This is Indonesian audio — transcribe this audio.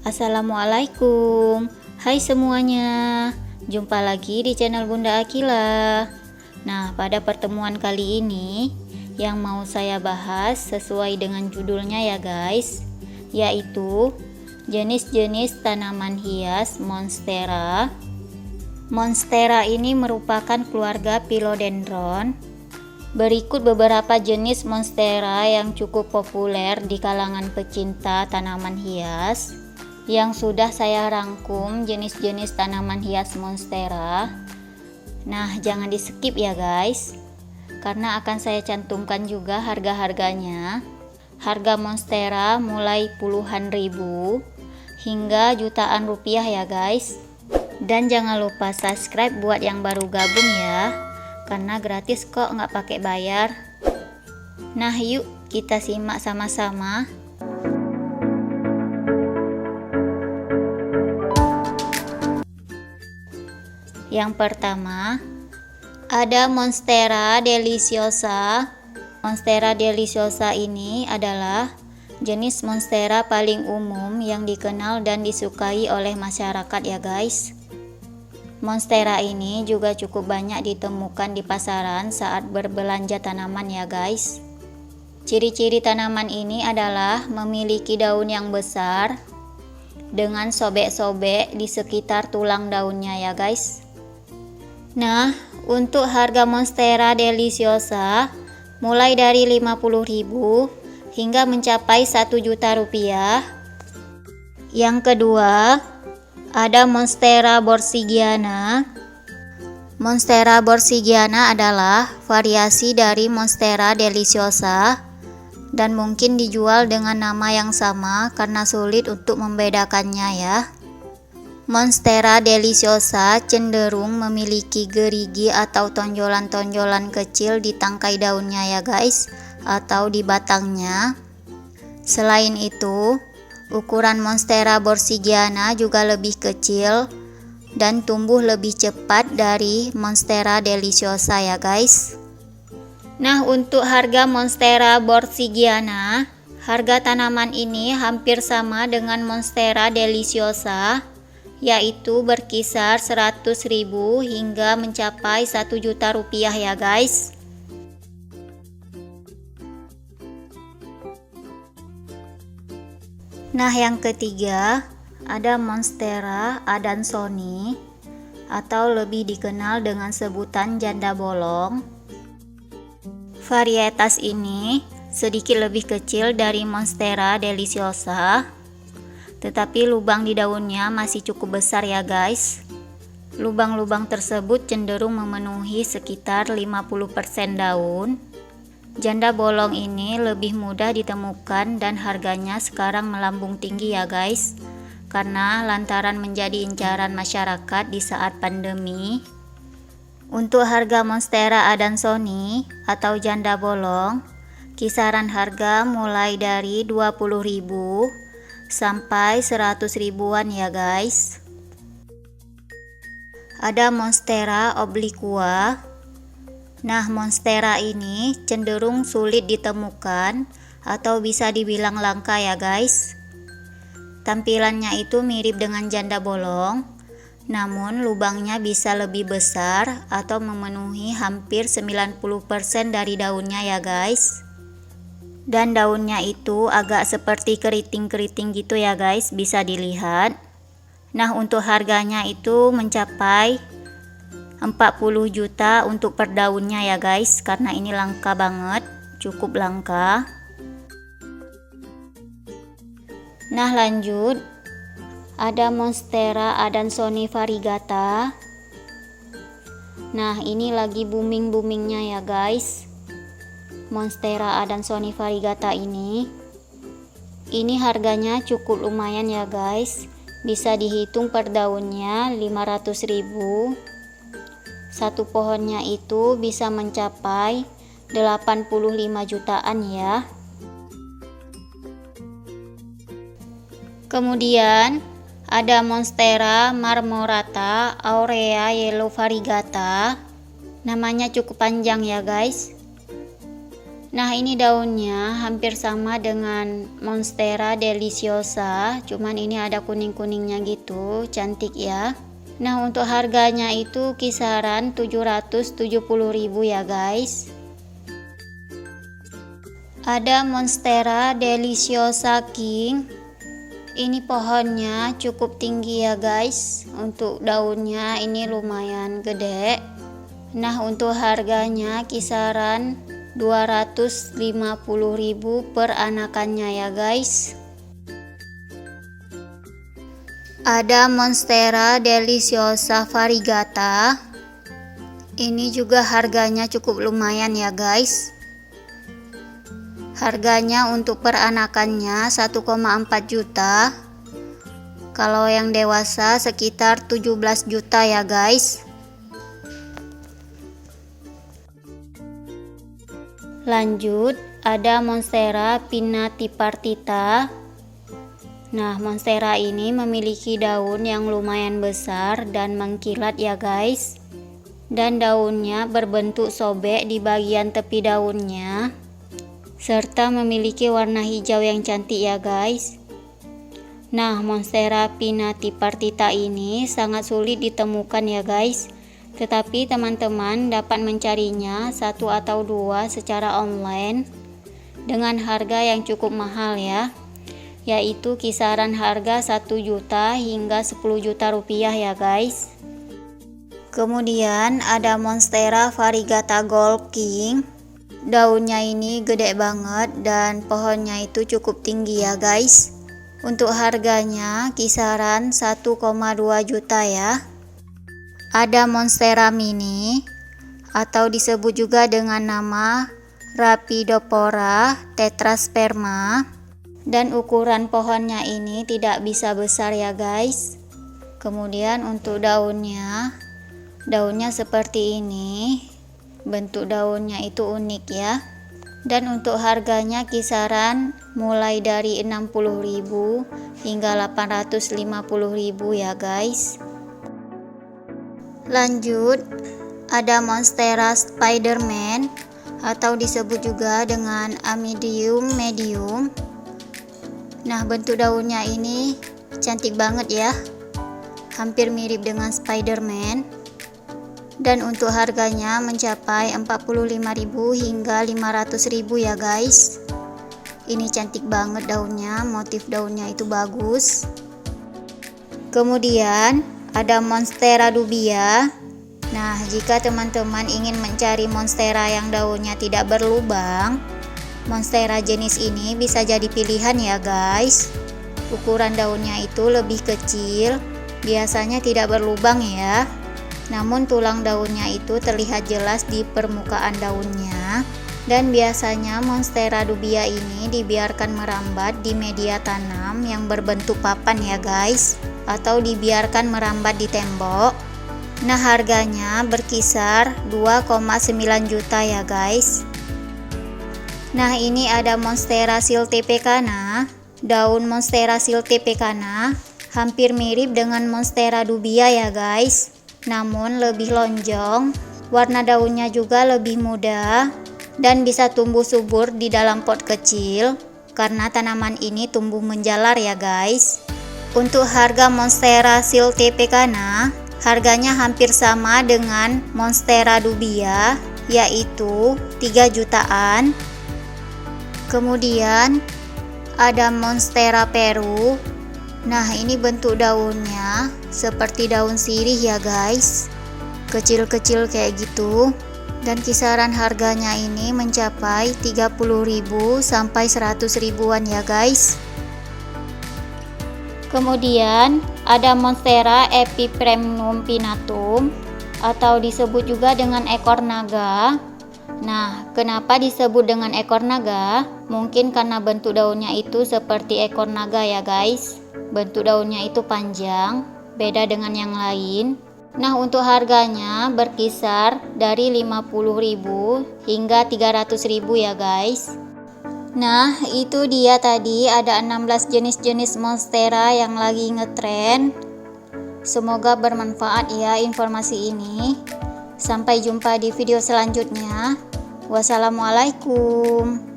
Assalamualaikum. Hai semuanya. Jumpa lagi di channel Bunda Akila. Nah, pada pertemuan kali ini yang mau saya bahas sesuai dengan judulnya ya guys, yaitu jenis-jenis tanaman hias monstera. Monstera ini merupakan keluarga Philodendron. Berikut beberapa jenis monstera yang cukup populer di kalangan pecinta tanaman hias yang sudah saya rangkum jenis-jenis tanaman hias monstera. Nah, jangan di skip ya guys, karena akan saya cantumkan juga harga-harganya. Harga monstera mulai puluhan ribu hingga jutaan rupiah ya guys. Dan jangan lupa subscribe buat yang baru gabung ya, karena gratis kok, nggak pakai bayar. Nah, yuk kita simak sama-sama. Yang pertama, ada Monstera deliciosa. Monstera deliciosa ini adalah jenis monstera paling umum yang dikenal dan disukai oleh masyarakat ya guys. Monstera ini juga cukup banyak ditemukan di pasaran saat berbelanja tanaman ya guys. Ciri-ciri tanaman ini adalah memiliki daun yang besar dengan sobek-sobek di sekitar tulang daunnya ya guys. Nah, untuk harga Monstera deliciosa mulai dari 50.000 hingga mencapai 1 juta rupiah. Yang kedua, ada Monstera borsigiana. Monstera borsigiana adalah variasi dari Monstera deliciosa dan mungkin dijual dengan nama yang sama karena sulit untuk membedakannya ya. Monstera deliciosa cenderung memiliki gerigi atau tonjolan-tonjolan kecil di tangkai daunnya ya guys, atau di batangnya. Selain itu, ukuran Monstera borsigiana juga lebih kecil dan tumbuh lebih cepat dari Monstera deliciosa ya guys. Nah, untuk harga Monstera borsigiana, harga tanaman ini hampir sama dengan Monstera deliciosa, yaitu berkisar 100.000 hingga mencapai 1 juta rupiah ya guys. Nah, yang ketiga ada Monstera adansoni atau lebih dikenal dengan sebutan janda bolong. Varietas ini sedikit lebih kecil dari Monstera deliciosa, tetapi lubang di daunnya masih cukup besar ya guys. Lubang-lubang tersebut cenderung memenuhi sekitar 50% daun. Janda bolong ini lebih mudah ditemukan dan harganya sekarang melambung tinggi ya guys, karena lantaran menjadi incaran masyarakat di saat pandemi. Untuk harga Monstera adansoni atau janda bolong, kisaran harga mulai dari 20.000 sampai 100 ribuan ya guys. Ada Monstera obliqua. Nah, Monstera ini cenderung sulit ditemukan atau bisa dibilang langka ya guys. Tampilannya itu mirip dengan janda bolong, namun lubangnya bisa lebih besar atau memenuhi hampir 90% dari daunnya ya guys. Dan daunnya itu agak seperti keriting-keriting gitu ya guys, bisa dilihat. Nah, untuk harganya itu mencapai 40 juta untuk per daunnya ya guys, karena ini langka banget, cukup langka. Nah, lanjut, ada Monstera adansoni variegata. Nah, ini lagi booming-boomingnya ya guys, Monstera adansoni variegata ini harganya cukup lumayan ya guys, bisa dihitung per daunnya 500.000. Satu pohonnya itu bisa mencapai 85 jutaan ya. Kemudian ada Monstera marmorata aurea yellow variegata. Namanya cukup panjang ya guys. Nah, ini daunnya hampir sama dengan Monstera deliciosa, cuman ini ada kuning-kuningnya gitu, cantik ya. Nah, untuk harganya itu kisaran 770.000 ya guys. Ada Monstera deliciosa King. Ini pohonnya cukup tinggi ya guys. Untuk daunnya ini lumayan gede. Nah, untuk harganya kisaran 250.000 per anakannya ya guys. Ada Monstera deliciosa variegata. Ini juga harganya cukup lumayan ya guys. Harganya untuk per anakannya 1,4 juta. Kalau yang dewasa sekitar 17 juta ya guys. Lanjut, ada Monstera pinnatipartita. Nah, Monstera ini memiliki daun yang lumayan besar dan mengkilat ya guys. Dan daunnya berbentuk sobek di bagian tepi daunnya, serta memiliki warna hijau yang cantik ya guys. Nah, Monstera pinnatipartita ini sangat sulit ditemukan ya guys. Tetapi teman-teman dapat mencarinya satu atau dua secara online dengan harga yang cukup mahal ya, yaitu kisaran harga 1 juta hingga 10 juta rupiah ya guys. Kemudian ada Monstera variegata Gold King. Daunnya ini gede banget dan pohonnya itu cukup tinggi ya guys. Untuk harganya kisaran 1,2 juta ya. Ada Monstera mini atau disebut juga dengan nama Rhapidopora tetrasperma, dan ukuran pohonnya ini tidak bisa besar ya guys. Kemudian untuk daunnya seperti ini. Bentuk daunnya itu unik ya. Dan untuk harganya kisaran mulai dari 60.000 hingga 850.000 ya guys. Lanjut, ada Monstera Spiderman atau disebut juga dengan Amidium medium. Nah, bentuk daunnya ini cantik banget ya, hampir mirip dengan Spiderman. Dan untuk harganya mencapai 45.000 hingga 500.000 ya guys. Ini cantik banget daunnya, motif daunnya itu bagus. Kemudian ada Monstera dubia. Nah, jika teman-teman ingin mencari Monstera yang daunnya tidak berlubang, Monstera jenis ini bisa jadi pilihan ya guys. Ukuran daunnya itu lebih kecil, biasanya tidak berlubang ya. Namun tulang daunnya itu terlihat jelas di permukaan daunnya. Dan biasanya Monstera dubia ini dibiarkan merambat di media tanam yang berbentuk papan ya guys, atau dibiarkan merambat di tembok. Nah, harganya berkisar 2,9 juta ya guys. Nah, ini ada Monstera siltepecana. Daun Monstera siltepecana hampir mirip dengan Monstera dubia ya guys, namun lebih lonjong. Warna daunnya juga lebih muda dan bisa tumbuh subur di dalam pot kecil karena tanaman ini tumbuh menjalar ya guys. Untuk harga Monstera siltepecana, harganya hampir sama dengan Monstera dubia, yaitu 3 jutaan. Kemudian ada Monstera Peru. Nah, ini bentuk daunnya seperti daun sirih ya guys, kecil-kecil kayak gitu. Dan kisaran harganya ini mencapai 30.000 sampai 100 ribuan ya guys. Kemudian ada Monstera epipremnum pinnatum atau disebut juga dengan ekor naga. Nah, kenapa disebut dengan ekor naga? Mungkin karena bentuk daunnya itu seperti ekor naga ya guys. Bentuk daunnya itu panjang, beda dengan yang lain. Nah, untuk harganya berkisar dari 50.000 hingga 300.000 ya guys. Nah, itu dia tadi ada 16 jenis-jenis Monstera yang lagi ngetren. Semoga bermanfaat ya informasi ini. Sampai jumpa di video selanjutnya. Wassalamualaikum.